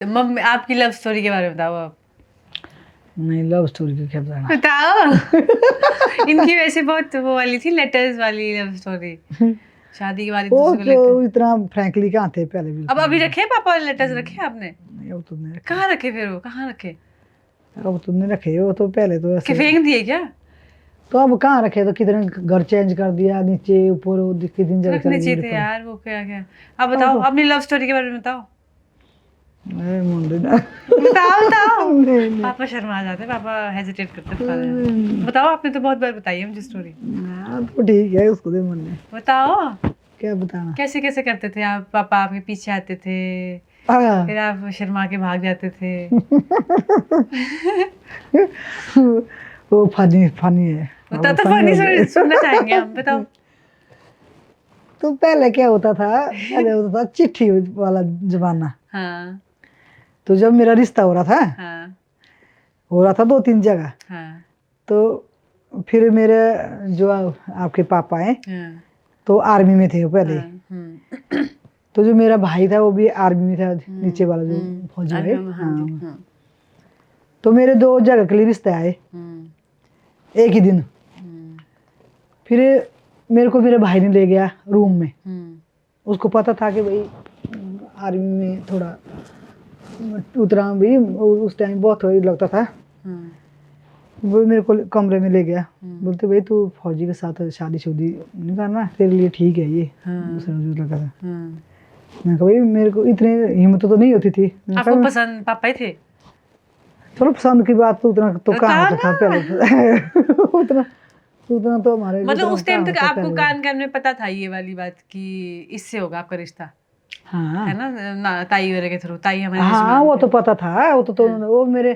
Mummy आपकी love story के बारे में बताओ आप। नहीं, लव स्टोरी का क्या बताना। बताओ। इनकी वैसे बहुत वो वाली थी, लेटर्स वाली लव स्टोरी, शादी के बाद एक वो दूसरे को तो लेटर। इतना फ्रैंकली कहाँ थे पहले, अब बिल्कुल अभी नहीं। रखे पापा वाले लेटर्स, रखे आपने? नहीं, अब तो नहीं रखे। कहाँ रखे फिर, वो कहाँ रखे? अब तो नहीं रखे, वो तो पहले तो कि ऐसे। फेंक दिए क्या? तो अब कहाँ रखे, तो कितने घर चेंज कर दिया, नीचे ऊपर, वो कितनी जगह चले रखने गए चाहिए मेरे थे पर। यार, वो क्या क्या। अब अब बताओ तो अपनी लव स्टोरी के बारे में बताओ। मुंडे ना। बताओ बताओ। नहीं नहीं। पापा शर्मा जाते, पापा हेजिटेट करते बताने में। बताओ, आपने तो बहुत बार बताई है मुझे स्टोरी। हाँ, तो ठीक है, उसको दे मन में। बताओ क्या बताना। कैसे कैसे करते थे आप, पापा आपके पीछे आते थे, फिर हाँ। आप शर्मा के भाग जाते थे। वो फनी फनी है। बताओ तो, फनी फनी हो गया। सुनना चाहेंगे हम, बताओ। तो पहले क्या होता था, पहले होता था चिट्ठी वाला जमाना। हाँ तो जब मेरा रिश्ता हाँ हो रहा था 2-3 जगह। हाँ तो फिर मेरे जो आपके पापा हैं, हाँ तो आर्मी में थे वो पहले। हाँ। तो जो मेरा भाई था वो भी आर्मी में था, नीचे वाला जो फौजी भाई। हाँ जी हाँ। हाँ। तो मेरे 2 जगह के लिए रिश्ते आए एक ही दिन। फिर मेरे को मेरे भाई ने ले गया रूम में। उसको पता था कि भाई आर्मी में थोड़ा उतना भी उस टाइम बहुत वही लगता था। वो मेरे को कमरे में ले गया, बोलते भाई तू फौजी के साथ शादी शुदी नहीं करना, तेरे लिए ठीक है ये। दूसरा जो लगा था। मैं कहा भाई मेरे को इतनी हिम्मत तो नहीं होती थी। आपको पसंद पापा ही थे? चलो पसंद की बात तो उतना तो कहाँ होता था पहले। उतना उतना तो हमारे मतलब उतना उस कहाँ टाइम तक होता आपको पहले। कान कान में पता था ये वाली बात कि इससे होगा आपका रिश्ता, हाँ है ना ताई वगैरह के थ्रू, ताई हमारे हाँ, जजमान वो थे। तो पता था। वो मेरे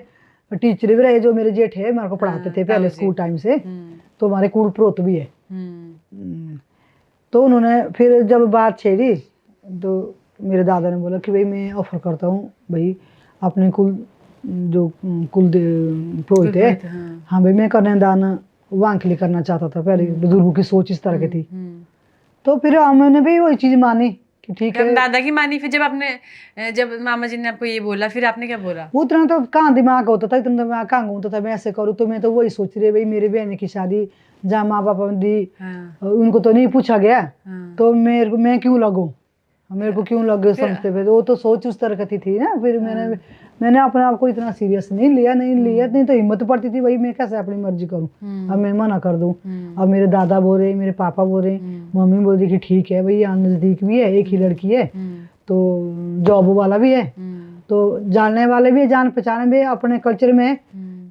टीचर भी रहे, जो मेरे जेठ है, मेरे को पढ़ाते थे पहले ताऊ जी। स्कूल टाइम से। तो हमारे कुल प्रोत भी है। तो उन्होंने फिर जब बात छेड़ी, तो मेरे दादा ने बोला कि भाई मैं ऑफर करता हूँ भाई, अपने कुल जो पुरोहित है, हाँ भाई मैं कन्यादान वहाँ के लिए करना चाहता था। पहले बुजुर्गों की सोच इस तरह की थी। तो फिर हमने भी वही चीज मानी कि ठीक है। दादा की मानी, फिर जब आपने, जब मामा जी ने आपको ये बोला, फिर आपने क्या बोला? उतना तो कहाँ दिमाग होता था, इतना दिमाग कहाँ घूमता था मैं ऐसे करूँ। तो मैं तो वही सोच रही भाई, मेरी बहन की शादी जहाँ माँ बाप दी, उनको तो नहीं पूछा गया, तो मैं क्यों लगूं, मेरे को क्यों लगे समझते पे। वो तो सोच उस तरह की थी ना। फिर मैंने अपने आप को इतना सीरियस नहीं लिया। नहीं तो हिम्मत पड़ती थी भाई, मैं कैसे अपनी मर्जी करूं, अब मैं मना कर दूं। अब मेरे दादा बोल रहे, मेरे पापा बोल रहे, मम्मी बोल रही कि ठीक है भाई, यहाँ नजदीक भी है, एक ही लड़की है, तो जॉब वाला भी है, तो जानने वाले भी है, जान पहचाने भी है अपने कल्चर में।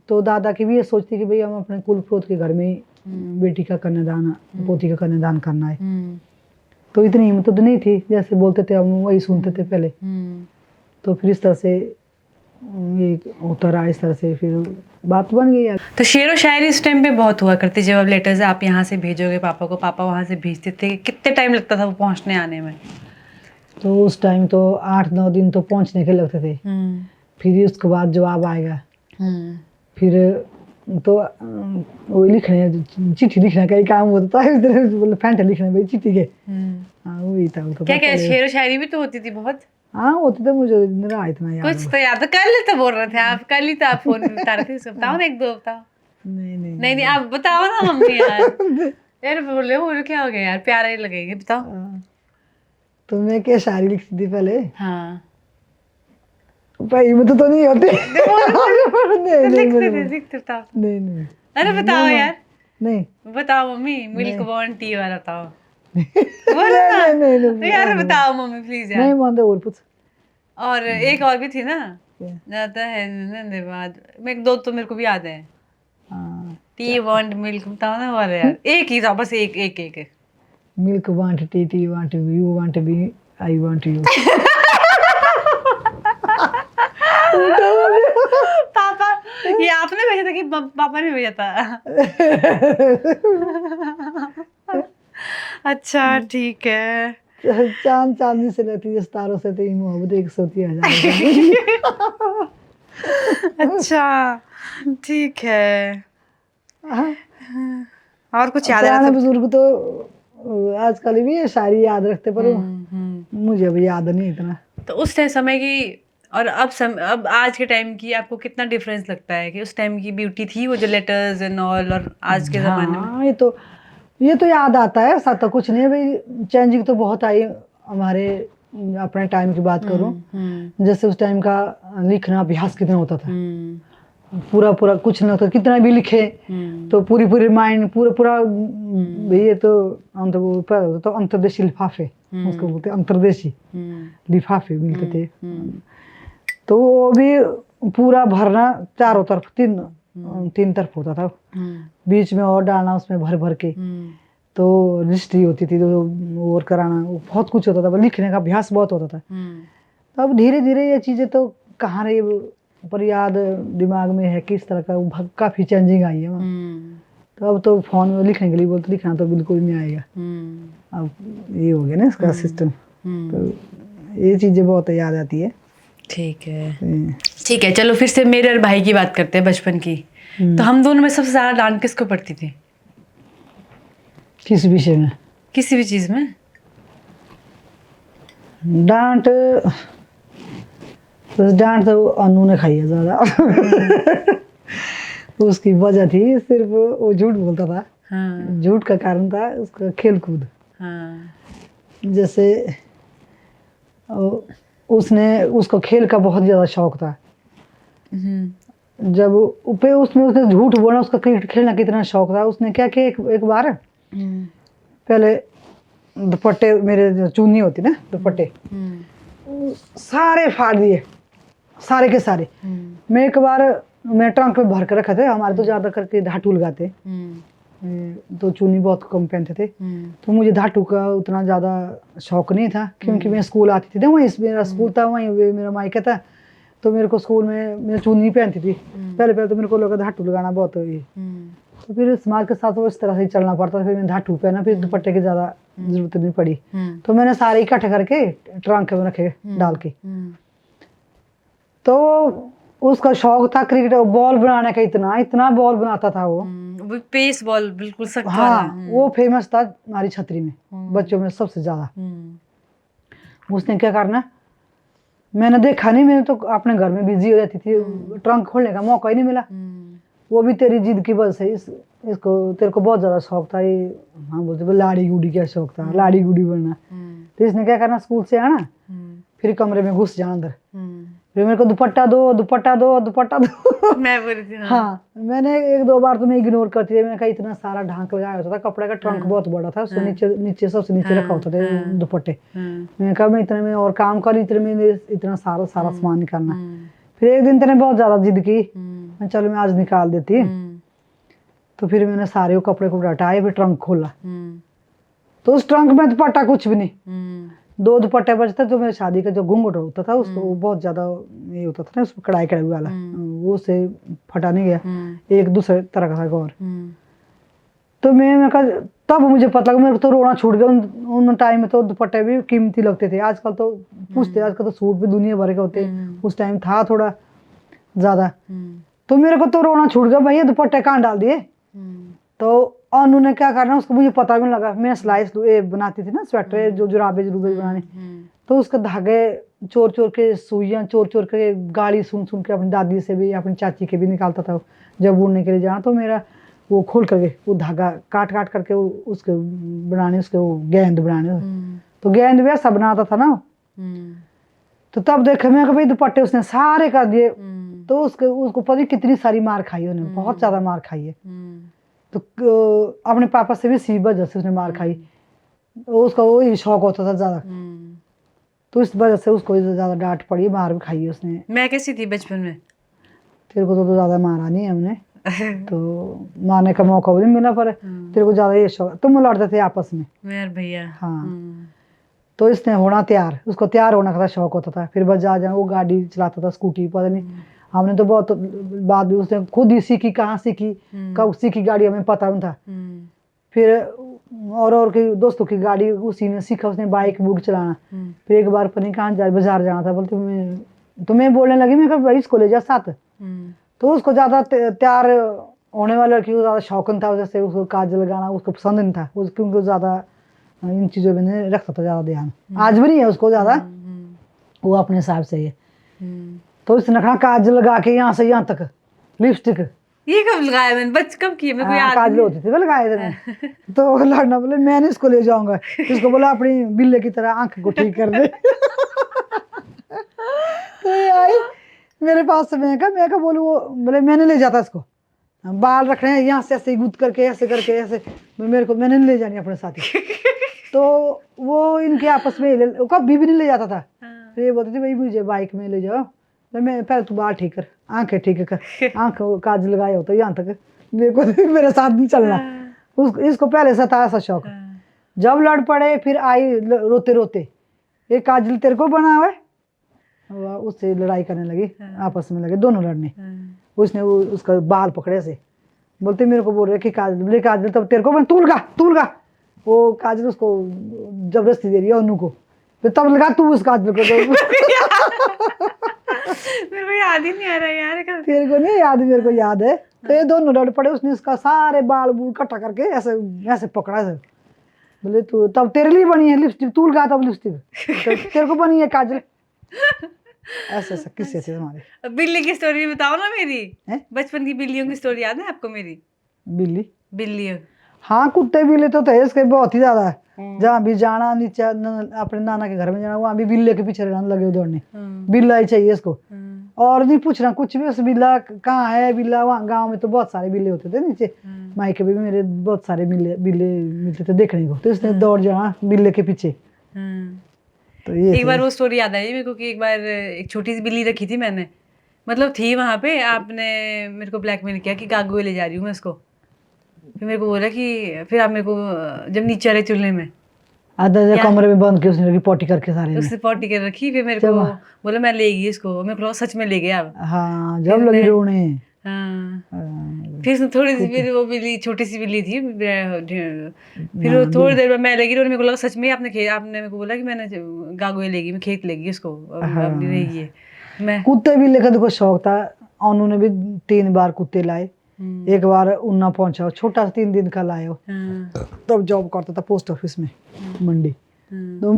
तो दादा की भी ये सोचती कि भाई हम अपने कुल पुरोहित के घर में ही बेटी का कन्यादान, पोती का कन्यादान करना है। तो इतनी हिम्मत तो नहीं थी, जैसे बोलते थे हम वही सुनते थे पहले। तो फिर इस तरह से ये होता रहा, इस तरह से फिर बात बन गई। तो शेर व शायरी इस टाइम पे बहुत हुआ करती, जब आप लेटर्स आप यहाँ से भेजोगे पापा को, पापा वहाँ से भेजते थे, कितने टाइम लगता था वो पहुँचने आने में? तो उस टाइम तो 8-9 दिन तो पहुँचने के लगते थे। फिर उसके बाद जवाब आएगा। फिर तो वो लिखने, चिट्ठी लिखने का ही काम होता था। फैंट लिखने भाई चिट्ठी के। हाँ वही था। तो क्या क्या शेर व शायरी भी तो होती थी बहुत। हाँ होती तो मुझे मेरा इतना याद कुछ तो याद, कल ही तो बोल रहे थे आप, कल ही तो आप फोन पे बता रहे थे, बताओ ना, एक दो बताओ। नहीं नहीं नहीं नहीं, आप बताओ ना मम्मी यार। यार बोले वो क्या हो गया यार, प्यारा ही लगेंगे, बताओ। तो मैं क्या शायरी लिखती थी पहले। हाँ भाई मैं तो नहीं होते। लिखते बताओ। नहीं अरे बताओ यार, नहीं बताओ मम्मी, मिल्क बॉन्ड टी वाला बताओ। बोलो ना यार, बताओ मम्मी प्लीज यार। नहीं मानते। और कुछ और एक और भी थी ना, जाता है धन्यवाद, मैं दो तो मेरे को भी याद है। टी वांट मिल्क, बताओ ना वाले यार, एक ही था बस, एक एक एक milk want tea want you want be I want you. पापा, ये आपने भेजा था कि पापा ने भेजा था? अच्छा ठीक है। चांद चांदनी से लगती है, सितारों से तेरी मोहब्बत एक सोती हजार। अच्छा ठीक है। और कुछ याद है पुराने तो? बुजुर्ग तो आजकल भी ये शायरी याद रखते, पर मुझे भी याद नहीं इतना। तो उस समय की और अब आज के टाइम की आपको कितना डिफरेंस लगता है कि उस टाइम की ब्यूटी थी वो जो लेटर्स एंड ऑल, और आज के ज़माने में? हाँ, ये तो याद आता है, ऐसा तो कुछ नहीं है भाई, चेंजिंग तो बहुत आई हमारे अपने टाइम की बात करूं, जैसे उस टाइम का लिखना अभ्यास कितना होता था, पूरा पूरा कुछ ना होता, कितना भी लिखे तो पूरी पूरी माइंड पूरा पूरा ये तो तो अंतर्देशी लिफाफे, उसको बोलते अंतर्देशी लिफाफे मिलते थे, तो वो भी पूरा भरना चारों तरफ, तीन तरफ होता था, बीच में और डालना उसमें भर भर के, तो रजिस्ट्री होती थी तो और कराना, वो बहुत कुछ होता था, लिखने का अभ्यास बहुत होता था। तो अब धीरे धीरे ये चीज़ें तो कहाँ रही, पर याद दिमाग में है किस तरह का, काफ़ी चेंजिंग आई है। तो अब तो फोन में लिखने के लिए बोलते, लिखना तो बिल्कुल नहीं आएगा, अब ये हो गया ना इसका सिस्टम, तो ये चीज़ें बहुत याद आती है। ठीक है, चलो फिर से मेरे और भाई की बात करते हैं बचपन की। तो हम दोनों में सबसे ज़्यादा डांट किसको पड़ती थी? किस विषय में? किसी भी चीज़ में डांट, तो अनु ने खाई है ज़्यादा। उसकी वजह थी सिर्फ वो झूठ बोलता था। हाँ। झूठ का कारण था उसका खेल कूद। हाँ। जैसे उसको खेल का बहुत ज़्यादा शौक था। जब उसमें उसने झूठ बोला, उसका क्रिकेट खेलना कितना शौक था, उसने क्या किया, एक बार पहले दुपट्टे, मेरे चुन्नी होती ना दुपट्टे, सारे फाड़ दिए, सारे के सारे। मैं एक बार ट्रंक में भर कर रखे थे, हमारे तो ज़्यादा करके धाटू लगाते, तो चुन्नी बहुत कम पहनते थे, तो मुझे धाटू का उतना ज़्यादा शौक नहीं था, क्योंकि मैं स्कूल आती थी ना, वहीं मेरा स्कूल था, वहीं मेरा मायका था, तो मेरे को स्कूल में मैं चुन्नी पहनती थी। पहले तो मेरे को लगा धाटू लगाना बहुत ये, तो फिर समाज के साथ वो इस तरह से चलना पड़ता था, फिर मैंने धाटू पहना, फिर दुपट्टे की ज़्यादा जरूरत नहीं पड़ी, तो मैंने सारे इकट्ठे करके ट्रंक में रखे डाल के। तो उसका शौक था क्रिकेट बॉल बनाने का, इतना बॉल बनाता था वो पेस बॉल, बिल्कुल सख्त वाला। हाँ, वो फेमस था हमारी छतरी में, बच्चों में सबसे ज्यादा। उसने क्या करना, मैंने देखा नहीं, मैंने तो अपने घर में बिजी हो जाती थी, ट्रंक खोलने का मौका ही नहीं मिला। वो भी तेरी जिद की वजह से, इसको तेरे को बहुत ज्यादा शौक था ये, हाँ बोलते लाड़ी गुड़ी का शौक था, लाड़ी गुड़ी बनना। तो इसने क्या करना, स्कूल से आना, फिर कमरे में घुस जाना अंदर, फिर मेरे को दुपट्टा दो। मैं बोली थी हाँ, मैंने एक दो बार तो मैं इग्नोर करती थी, मैंने कहा इतना सारा ढांक लगाया होता था कपड़े का, ट्रंक बहुत बड़ा था, उसको नीचे सबसे नीचे रखा होता था दुपट्टे। मैंने कहा मैं इतने में और काम कर, इतने में इतना सारा सामान निकालना। फिर एक दिन तेने बहुत ज्यादा जिद की, मैं चलो मैं आज निकाल देती, तो फिर मैंने सारे वो कपड़े को हटाए, फिर ट्रंक खोला, तो उस ट्रंक में दुपट्टा कुछ भी नहीं, 2 दुपट्टे बचते, जो मेरी शादी का जो घूंघट होता था उसको, वो बहुत ज्यादा ये होता था ना, उसमें कढ़ाई वाला, वो से फटा नहीं गया, एक दूसरे तरह का था और। तो मैं कहा, तब मुझे पता लगा, मेरे को तो रोना छूट गया। उन टाइम में तो दुपट्टे भी कीमती लगते थे, आजकल तो पूछते, आजकल तो सूट भी दुनिया भर के होते, उस टाइम था थोड़ा ज्यादा। तो मेरे को तो रोना छूट गया, भैया दुपट्टे कहाँ डाल दिए। तो अनु ने क्या करना, उसको मुझे पता भी नहीं लगा, मैं सिलाई बनाती थी ना स्वेटर, जो जुराबे बनाने, तो उसके धागे चोर चोर के, सुइयां चोर चोर के, गाड़ी सुन सुन के अपनी दादी से भी, अपनी चाची के भी निकालता था जब उड़ने के लिए जाना। तो मेरा वो खोल करके वो धागा काट काट करके उसके बनाने, उसके वो गेंद बनाने, तो गेंद भी ऐसा बनाता था ना। तो तब देखे मैं भाई दुपट्टे उसने सारे कर दिए, तो उसको पता कितनी सारी मार खाई उन्हें, बहुत ज्यादा मार खाई है। तो अपने पापा से भी इसी वजह से उसने मार खाई, उसका वही शौक होता था ज्यादा, तो इस वजह से उसको ज्यादा डांट पड़ी, मार भी खाई है उसने। मैं कैसी थी बचपन में? तेरे को तो ज्यादा मारा नहीं हमने, तो मारने का मौका भी नहीं मिला, पर तेरे को ज्यादा ये शौक, तुम लड़ते थे आपस में, मेरे भैया। हाँ, तो इसने होना तैयार, उसको तैयार होने का शौक होता था, फिर बजा जा, वो गाड़ी चलाता था, स्कूटी, पता नहीं, हमने तो बहुत बाद में उसने खुद ही सीखी, कहाँ सीखी, कब सीखी गाड़ी हमें पता नहीं था। फिर और के दोस्तों की गाड़ी उसी ने सीखा, उसने बाइक बुक चलाना। फिर एक बार पता नहीं कहाँ बाजार जाना था, बोलते मैं बोलने लगी, मैं भाई इसको ले जा साथ। तो उसको ज्यादा तैयार होने वाले लड़की को ज्यादा शौकन था, जैसे उसको काजल लगाना उसको पसंद नहीं था, क्योंकि ज्यादा इन चीजों में नहीं रखता था ज्यादा ध्यान, आज भी नहीं है उसको ज्यादा, वो अपने हिसाब से है। तो इसने कहा काजल लगा के यहाँ से यहाँ तक लिपस्टिक। ये कब लगाया मैंने, कब किया मेरे को याद काजल होती थी वो लगाए थे। तो लड़ना बोले मैंने इसको ले जाऊंगा, इसको बोला अपनी बिल्ले की तरह आंख को ठीक कर दे। तो ये आई मेरे पास से, मैं कहा बोलूँ, वो बोले मैंने ले जाता इसको, बाल रख रहे हैं यहाँ से ऐसे गुद करके ऐसे करके ऐसे, मैंने नहीं ले जानी अपने साथ ही। तो वो इनके आपस में कभी भी नहीं ले जाता था। फिर ये बोलती थी भाई मुझे बाइक में ले जाओ, मैं पहले तू बाल ठीक कर, आंखें ठीक कर, आंख काजल लगाए हो तो यहाँ तक, मेरे को मेरे साथ नहीं चलना। इसको पहले से था ऐसा शौक। जब लड़ पड़े फिर आई रोते रोते, ये काजल तेरे को बना हुआ है, उससे लड़ाई करने लगी, आपस में लगे दोनों लड़ने। उसने उसका बाल पकड़े से, बोलते मेरे को बोल रहे कि काजल तब तेरे को बन, तू लगा। वो काजल उसको जबरदस्ती दे रही है अनु को, फिर तब लगा तू उस काजल को। मेरे को याद ही नहीं आ रहा यार। तेरे को नहीं याद, मेरे को याद है। तो ये दोनों लड़ पड़े, उसने उसका सारे बाल बूल इकट्ठा करके ऐसे ऐसे पकड़ा से, बोले तू तब तेरे लिए बनी है लिपस्टिक, तू लगा तब लिपस्टिक, तेरे को बनी है काजल। ऐसे ऐसे किस्से थे हमारे। बिल्ली की स्टोरी बताओ ना मेरी, बचपन की बिल्लियों की स्टोरी याद है आपको मेरी? बिल्लियों, हाँ कुत्ते बिल्ली तो थे इसके बहुत ही ज्यादा। जहाँ भी जाना नीचे अपने नाना के घर में जाना, वहाँ भी बिल्ले के पीछे रहने लगे दौड़ने, बिल्ला ही चाहिए इसको, और नहीं पूछना कुछ भी। उस बिल्ला कहाँ है बिल्ला, वहाँ गाँव में तो बहुत सारे बिल्ले होते थे नीचे, मायके भी मेरे बहुत सारे बिल्ले मिलते थे देखने को, तो इसने दौड़ जाना बिल्ले के पीछे। तो ये एक बार वो स्टोरी याद आई मेरे को कि एक बार एक छोटी सी बिल्ली रखी थी मैंने, मतलब थी वहाँ पे, आपने मेरे को ब्लैकमेल किया कि गागो ले जा रही हूँ मैं उसको। फिर मेरे को बोला कि फिर आप मेरे को जब नीचे रहे चूल्हे में आधा कमरे में बंद के उसने रखी पॉटी करके, सारे उसने पॉटी कर रखी। फिर मेरे को बोला मैं ले गई इसको, मेरे को सच में ले गया। हाँ जब लगी रोने। हाँ फिर थोड़ी सी, फिर वो बिल्ली छोटी सी बिल्ली थी, फिर वो थोड़ी देर में मैं लगी रोने, मेरे को लगा सच में आपने मेरे को बोला कि मैंने गागोए लेगी, मैं खेत लेगी उसको, अब नहीं रहेगी है। मैं कुत्ते बिल्ली का देखो शौक था। अनु ने भी 3 बार कुत्ते लाए। एक बार उन्ना पहुंचा, छोटा 3 दिन का लाए हो, तब जॉब करता था पोस्ट ऑफिस में मंडी। तो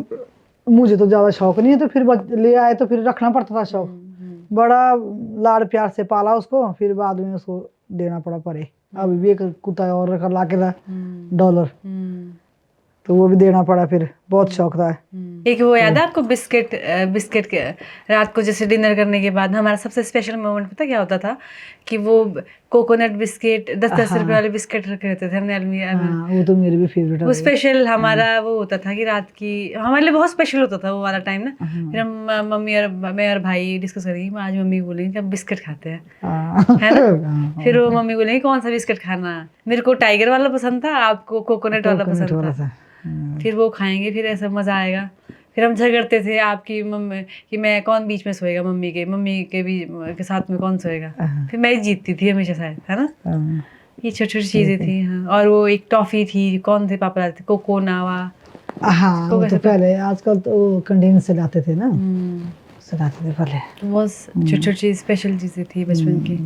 मुझे तो ज्यादा शौक नहीं है, तो फिर ले आए तो फिर रखना पड़ता था शौक। बड़ा लाड़ प्यार से पाला उसको, फिर बाद में उसको देना पड़ा परे। अभी भी एक कुत्ता और ला के था $, तो वो भी देना पड़ा, फिर बहुत शौक था। एक वो याद है आपको बिस्किट के रात को जैसे डिनर करने के बाद हमारा सबसे स्पेशल मोमेंट पता क्या होता था कि वो कोकोनट बिस्किट 10-10 रुपए वाले बिस्किट रखे रहते थे हमने अलमीरा। वो तो मेरे भी फेवरेट है। वो स्पेशल हमारा वो होता था कि रात की हमारे लिए बहुत स्पेशल होता था वो वाला टाइम ना। फिर हम मम्मी और मैं और भाई डिस्कस करेंगे, आज मम्मी बोलेंगे कि अब बिस्किट खाते हैं, है ना। फिर वो मम्मी बोलेंगे कौन सा बिस्किट खाना, मेरे को टाइगर वाला पसंद था, आपको कोकोनट वाला पसंद था। फिर वो खाएंगे, फिर ऐसा मजा आएगा। फिर हम झगड़ते थे आपकी मम्मी कि मैं कौन बीच में सोएगा, मम्मी के भी के साथ में कौन सोएगा। फिर मैं जीतती थी हमेशा शायद, है ना। ये छोटी छोटी चीजें थी। हाँ, और वो एक टॉफी थी, कौन थे पापा लाते थे, कोको नावा। हाँ वो तो पहले, आजकल तो कंटेनर से लाते थे ना, से लाते थे पहले। बहुत छोटी छोटी स्पेशल चीजें थी बचपन की।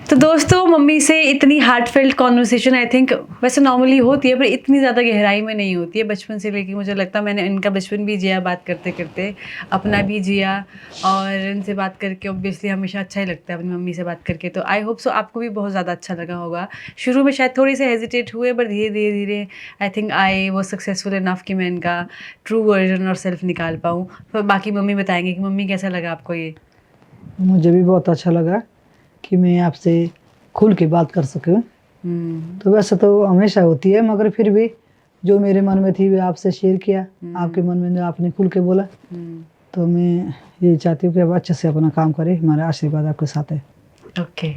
तो दोस्तों मम्मी से इतनी हार्टफेल्ट कॉन्वर्सेशन आई थिंक वैसे नॉर्मली होती है, पर इतनी ज़्यादा गहराई में नहीं होती है। बचपन से लेके मुझे लगता है मैंने इनका बचपन भी जिया बात करते करते, अपना भी जिया, और इनसे बात करके ऑब्वियसली हमेशा अच्छा ही लगता है अपनी मम्मी से बात करके। तो आई होप सो आपको भी बहुत ज़्यादा अच्छा लगा होगा। शुरू में शायद थोड़ी से हेजिटेट हुए, बट धीरे धीरे आई थिंक आई वो सक्सेसफुल इनफ कि मैं इनका ट्रू वर्जन और सेल्फ निकाल पाऊँ। तो बाकी मम्मी बताएंगे कि मम्मी कैसा लगा आपको ये। मुझे भी बहुत अच्छा लगा कि मैं आपसे खुल के बात कर सकूं। तो वैसे तो हमेशा होती है, मगर फिर भी जो मेरे मन में थी वो आपसे शेयर किया, आपके मन में जो आपने खुल के बोला। तो मैं ये चाहती हूँ कि अब अच्छे से अपना काम करें, हमारा आशीर्वाद आपके साथ है। ओके।